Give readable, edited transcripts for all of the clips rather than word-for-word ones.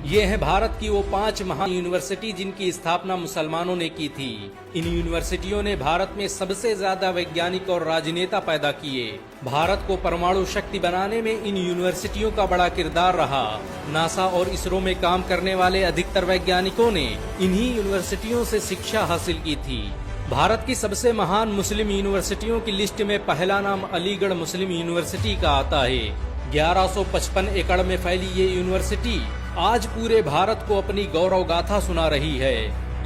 ये है भारत की वो 5 महान यूनिवर्सिटी जिनकी स्थापना मुसलमानों ने की थी। इन यूनिवर्सिटियों ने भारत में सबसे ज्यादा वैज्ञानिक और राजनेता पैदा किए। भारत को परमाणु शक्ति बनाने में इन यूनिवर्सिटियों का बड़ा किरदार रहा। नासा और इसरो में काम करने वाले अधिकतर वैज्ञानिकों ने इन्हीं यूनिवर्सिटियों से शिक्षा हासिल की थी। भारत की सबसे महान मुस्लिम यूनिवर्सिटियों की लिस्ट में पहला नाम अलीगढ़ मुस्लिम यूनिवर्सिटी का आता है। 1155 एकड़ में फैली ये यूनिवर्सिटी आज पूरे भारत को अपनी गौरव गाथा सुना रही है।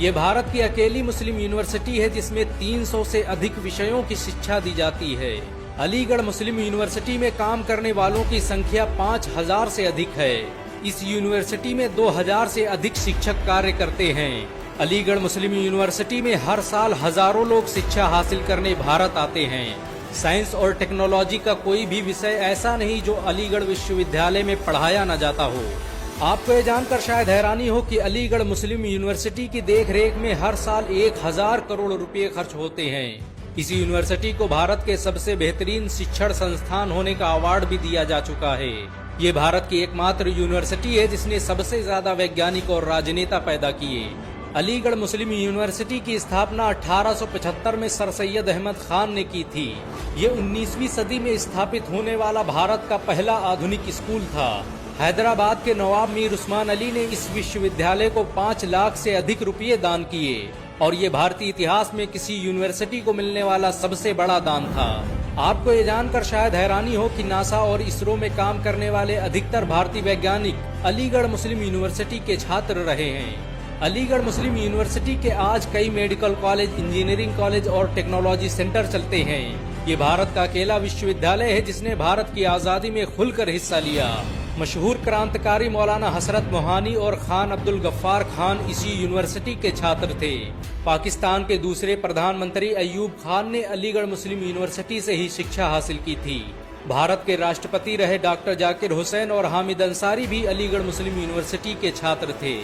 ये भारत की अकेली मुस्लिम यूनिवर्सिटी है जिसमें 300 से अधिक विषयों की शिक्षा दी जाती है। अलीगढ़ मुस्लिम यूनिवर्सिटी में काम करने वालों की संख्या 5000 से अधिक है। इस यूनिवर्सिटी में 2000 से अधिक शिक्षक कार्य करते हैं। अलीगढ़ मुस्लिम यूनिवर्सिटी में हर साल हजारों लोग शिक्षा हासिल करने भारत आते हैं। साइंस और टेक्नोलॉजी का कोई भी विषय ऐसा नहीं जो अलीगढ़ विश्वविद्यालय में पढ़ाया न जाता हो। आपको ये जानकर शायद हैरानी हो कि अलीगढ़ मुस्लिम यूनिवर्सिटी की देखरेख में हर साल 1000 करोड़ रुपए खर्च होते हैं। इस यूनिवर्सिटी को भारत के सबसे बेहतरीन शिक्षण संस्थान होने का अवार्ड भी दिया जा चुका है। ये भारत की एकमात्र यूनिवर्सिटी है जिसने सबसे ज्यादा वैज्ञानिक और राजनेता पैदा किए। अलीगढ़ मुस्लिम यूनिवर्सिटी की स्थापना 1875 में सर सैयद अहमद खान ने की थी। ये 19वीं सदी में स्थापित होने वाला भारत का पहला आधुनिक स्कूल था। हैदराबाद के नवाब मीर उस्मान अली ने इस विश्वविद्यालय को 5 लाख से अधिक रुपये दान किए और ये भारतीय इतिहास में किसी यूनिवर्सिटी को मिलने वाला सबसे बड़ा दान था। आपको ये जानकर शायद हैरानी हो कि नासा और इसरो में काम करने वाले अधिकतर भारतीय वैज्ञानिक अलीगढ़ मुस्लिम यूनिवर्सिटी के छात्र रहे हैं। अलीगढ़ मुस्लिम यूनिवर्सिटी के आज कई मेडिकल कॉलेज, इंजीनियरिंग कॉलेज और टेक्नोलॉजी सेंटर चलते हैं। ये भारत का अकेला विश्वविद्यालय है जिसने भारत की आजादी में खुलकर हिस्सा लिया। मशहूर क्रांतिकारी मौलाना हसरत मोहानी और खान अब्दुल गफ्फार खान इसी यूनिवर्सिटी के छात्र थे। पाकिस्तान के दूसरे प्रधानमंत्री अयूब खान ने अलीगढ़ मुस्लिम यूनिवर्सिटी से ही शिक्षा हासिल की थी। भारत के राष्ट्रपति रहे डॉक्टर जाकिर हुसैन और हामिद अंसारी भी अलीगढ़ मुस्लिम यूनिवर्सिटी के छात्र थे।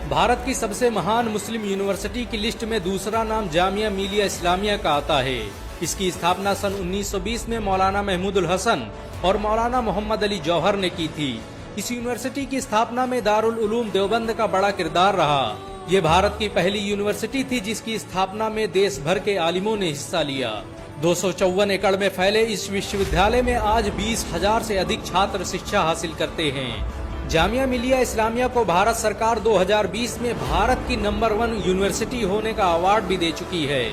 भारत की सबसे महान मुस्लिम यूनिवर्सिटी की लिस्ट में दूसरा नाम जामिया मिलिया इस्लामिया का आता है। इसकी स्थापना सन 1920 में मौलाना महमूदुल हसन और मौलाना मोहम्मद अली जौहर ने की थी। इस यूनिवर्सिटी की स्थापना में दारुल उलूम देवबंद का बड़ा किरदार रहा। ये भारत की पहली यूनिवर्सिटी थी जिसकी स्थापना में देश भर के आलिमों ने हिस्सा लिया। 254 एकड़ में फैले इस विश्वविद्यालय में आज 20,000 से अधिक छात्र शिक्षा हासिल करते हैं। जामिया मिलिया इस्लामिया को भारत सरकार 2020 में भारत की नंबर 1 यूनिवर्सिटी होने का अवार्ड भी दे चुकी है।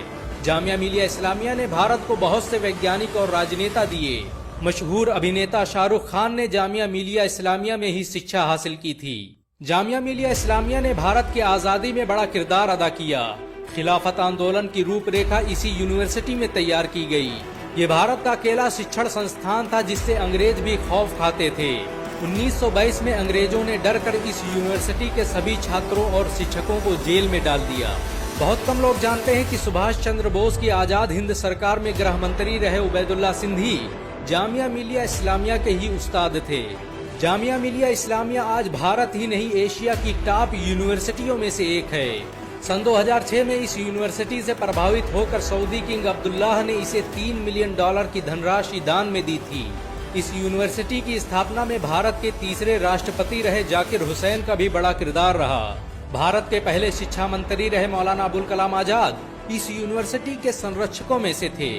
जामिया मिलिया इस्लामिया ने भारत को बहुत से वैज्ञानिक और राजनेता दिए। मशहूर अभिनेता शाहरुख खान ने जामिया मिलिया इस्लामिया में ही शिक्षा हासिल की थी। जामिया मिलिया इस्लामिया ने भारत की आजादी में बड़ा किरदार अदा किया। खिलाफत आंदोलन की रूपरेखा इसी यूनिवर्सिटी में तैयार की गई। ये भारत का अकेला शिक्षण संस्थान था जिससे अंग्रेज भी खौफ खाते थे। 1922 में अंग्रेजों ने डरकर इस यूनिवर्सिटी के सभी छात्रों और शिक्षकों को जेल में डाल दिया। बहुत कम लोग जानते हैं कि सुभाष चंद्र बोस की आजाद हिंद सरकार में गृह मंत्री रहे उबैदुल्ला सिंधी जामिया मिलिया इस्लामिया के ही उस्ताद थे। जामिया मिलिया इस्लामिया आज भारत ही नहीं एशिया की टॉप यूनिवर्सिटियों में से एक है। सन 2006 में इस यूनिवर्सिटी से प्रभावित होकर सऊदी किंग अब्दुल्लाह ने इसे $3 मिलियन की धनराशि दान में दी थी। इस यूनिवर्सिटी की स्थापना में भारत के तीसरे राष्ट्रपति रहे जाकिर हुसैन का भी बड़ा किरदार रहा। भारत के पहले शिक्षा मंत्री रहे मौलाना अबुल कलाम आजाद इस यूनिवर्सिटी के संरक्षकों में से थे।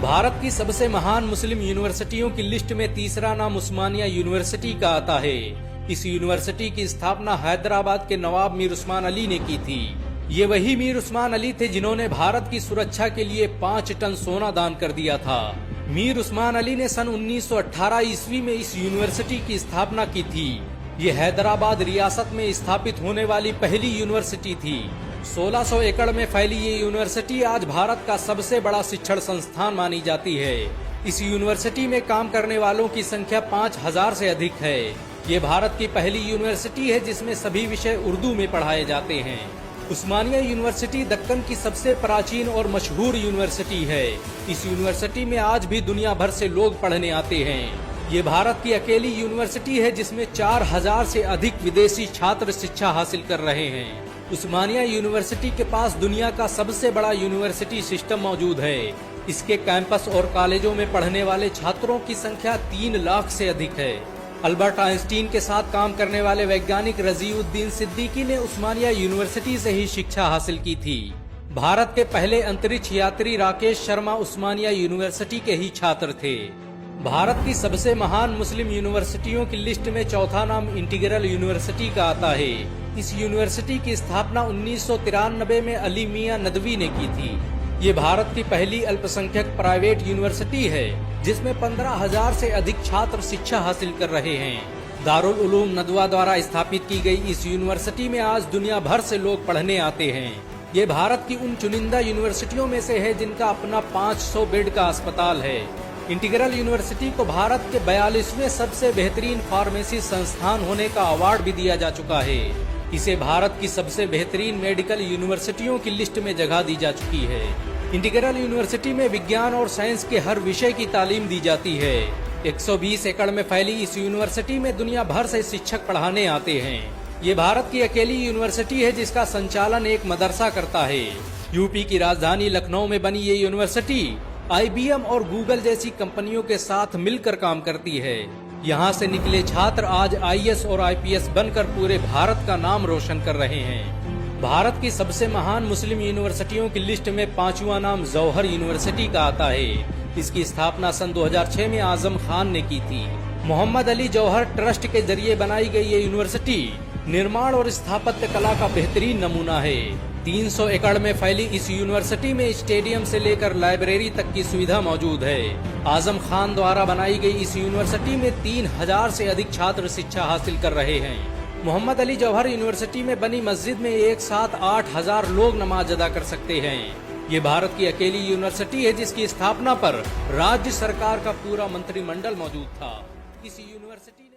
भारत की सबसे महान मुस्लिम यूनिवर्सिटियों की लिस्ट में तीसरा नाम उस्मानिया यूनिवर्सिटी का आता है। इस यूनिवर्सिटी की स्थापना हैदराबाद के नवाब मीर उस्मान अली ने की थी। ये वही मीर उस्मान अली थे जिन्होंने भारत की सुरक्षा के लिए 5 टन सोना दान कर दिया था। मीर उस्मान अली ने सन 1918 ईस्वी में इस यूनिवर्सिटी की स्थापना की थी। ये हैदराबाद रियासत में स्थापित होने वाली पहली यूनिवर्सिटी थी। 1600 एकड़ में फैली ये यूनिवर्सिटी आज भारत का सबसे बड़ा शिक्षण संस्थान मानी जाती है। इस यूनिवर्सिटी में काम करने वालों की संख्या 5000 से अधिक है। ये भारत की पहली यूनिवर्सिटी है जिसमें सभी विषय उर्दू में पढ़ाए जाते हैं। उस्मानिया यूनिवर्सिटी दक्कन की सबसे प्राचीन और मशहूर यूनिवर्सिटी है। इस यूनिवर्सिटी में आज भी दुनिया भर से लोग पढ़ने आते हैं। ये भारत की अकेली यूनिवर्सिटी है जिसमें 4000 से अधिक विदेशी छात्र शिक्षा हासिल कर रहे हैं। उस्मानिया यूनिवर्सिटी के पास दुनिया का सबसे बड़ा यूनिवर्सिटी सिस्टम मौजूद है। इसके कैंपस और कॉलेजों में पढ़ने वाले छात्रों की संख्या 3 लाख से अधिक है। अल्बर्ट आइंस्टीन के साथ काम करने वाले वैज्ञानिक रजीउद्दीन सिद्दीकी ने उस्मानिया यूनिवर्सिटी से ही शिक्षा हासिल की थी। भारत के पहले अंतरिक्ष यात्री राकेश शर्मा उस्मानिया यूनिवर्सिटी के ही छात्र थे। भारत की सबसे महान मुस्लिम यूनिवर्सिटियों की लिस्ट में चौथा नाम इंटीग्रल यूनिवर्सिटी का आता है। इस यूनिवर्सिटी की स्थापना 1993 में अली मियां नदवी ने की थी। ये भारत की पहली अल्पसंख्यक प्राइवेट यूनिवर्सिटी है जिसमें 15,000 से अधिक छात्र शिक्षा हासिल कर रहे हैं। दारुल उलूम नदवा द्वारा स्थापित की गई इस यूनिवर्सिटी में आज दुनिया भर से लोग पढ़ने आते हैं। ये भारत की उन चुनिंदा यूनिवर्सिटियों में से है जिनका अपना 500 बेड का अस्पताल है। इंटीग्रल यूनिवर्सिटी को भारत के 42वें सबसे बेहतरीन फार्मेसी संस्थान होने का अवार्ड भी दिया जा चुका है। इसे भारत की सबसे बेहतरीन मेडिकल यूनिवर्सिटियों की लिस्ट में जगह दी जा चुकी है। इंटीग्रल यूनिवर्सिटी में विज्ञान और साइंस के हर विषय की तालीम दी जाती है। 120 एकड़ में फैली इस यूनिवर्सिटी में दुनिया भर से शिक्षक पढ़ाने आते हैं। ये भारत की अकेली यूनिवर्सिटी है जिसका संचालन एक मदरसा करता है। यूपी की राजधानी लखनऊ में बनी ये यूनिवर्सिटी IBM और गूगल जैसी कंपनियों के साथ मिलकर काम करती है। यहाँ से निकले छात्र आज IAS और IPS बनकर पूरे भारत का नाम रोशन कर रहे हैं। भारत की सबसे महान मुस्लिम यूनिवर्सिटियों की लिस्ट में 5वां नाम जौहर यूनिवर्सिटी का आता है। इसकी स्थापना सन 2006 में आजम खान ने की थी। मोहम्मद अली जौहर ट्रस्ट के जरिए बनाई गई ये यूनिवर्सिटी निर्माण और स्थापत्य कला का बेहतरीन नमूना है। 300 एकड़ में फैली इस यूनिवर्सिटी में स्टेडियम से लेकर लाइब्रेरी तक की सुविधा मौजूद है। आजम खान द्वारा बनाई गई इस यूनिवर्सिटी में 3000 से अधिक छात्र शिक्षा हासिल कर रहे हैं। मोहम्मद अली जौहर यूनिवर्सिटी में बनी मस्जिद में एक साथ 8000 लोग नमाज अदा कर सकते हैं। ये भारत की अकेली यूनिवर्सिटी है जिसकी स्थापना पर राज्य सरकार का पूरा मंत्रिमंडल मौजूद था। इस यूनिवर्सिटी